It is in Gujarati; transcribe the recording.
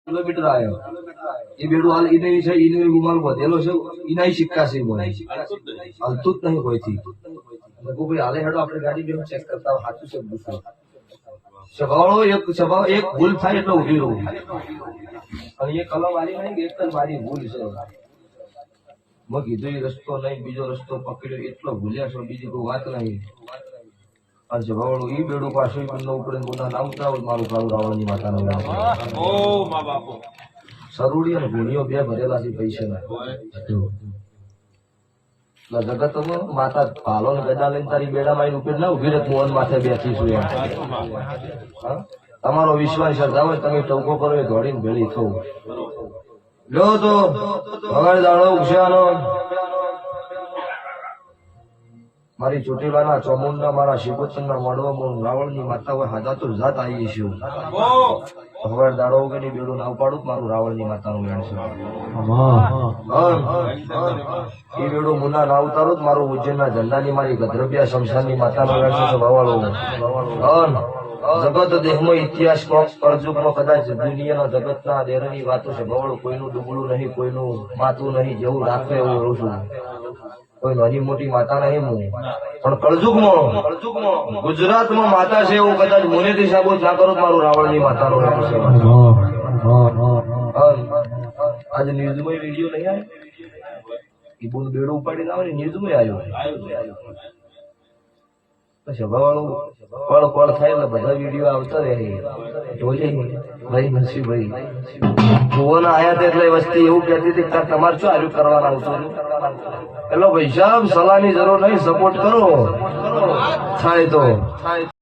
કિલોમીટર આવ્યો એ બેડું હાલ ઈને છે ઈને ગુમાલ વધેલો છે ઈનાઈ સિક્કા છે બોલ હાલતું જ નહીં કોઈથી ભાઈ હાલે હેડો આપણે ગાડી બેન ચેક કરતા સાચું છે પૂછો સ્વભાવ એક ભૂલ થાય એટલે ઉભી રહું અને એ કલમ મારી નહીં એક જ મારી ભૂલ છે મેં કીધું એ રસ્તો નહીં બીજો રસ્તો પકડ્યો એટલો ભૂલ્યા છો બીજી કોઈ વાત નહીં અને જવાળું ઈ બેડું પાછું ઉપડે પોતા ના ઉતરાવ મારું કાળું રાવણની માતાનું સરુડી અને ભૂલીઓ બે ભરેલા છે પૈસા જગતમાં માતા પાલો ને ગદા લઈને તારી બેડામાં ઉપર ના ઉભી રહે મોહન માથે બેઠી છું એમ તમારો વિશ્વાસ શ્રદ્ધા હોય તમે ટોકો કરો એ દોડીને ભેળી થવું લો તો વગર દાડો ઉછાનો મારી ચોટીલાના ચોમુંડા મારા શિવોત્તરના મોડવામાં રાવણની માતા હોય હાજા તો જાત આવી છું ભગવાન દાડો વગરની બેડું ના ઉપાડું મારું રાવણની માતાનું વેણ છે એ બેડું મુના ના ઉતારું મારું ઉજ્જૈનના ઝંડાની મારી ગદ્રભ્યા શમશાનની માતાનું વેણ છે ભવાળું જગત દેહમાં ઇતિહાસ અર્જુકમાં કદાચ દુનિયાના જગતના દેરની વાતો છે ભવાળું કોઈનું ડૂબળું નહીં કોઈનું માતું નહીં જેવું રાખે એવું રહું છું કોઈ નાની મોટી માતા નહીં હું પણ કળજુગમાં ગુજરાતમાં માતા છે એવું કદાચ મુનેથી સાબુત ના કરું મારું રાવણની માતાનો છે આજે ન્યૂઝમાં વિડીયો નહીં આવ્યો એ બોલ બેડો ઉપાડી ના આવે ન્યૂઝમાં આવ્યો સભાવાળું પળ થાય એટલે બધા વિડીયો આવતા રહે જોઈએ ભાઈ નસીબભાઈ જોવાના આયા એટલે વસ્તી એવું કહેતી હતી કે તમારે શું આર્યું કરવાના આવતું એટલે ભાઈ સાહેબ સલાહની જરૂર નહીં સપોર્ટ કરો થાય તો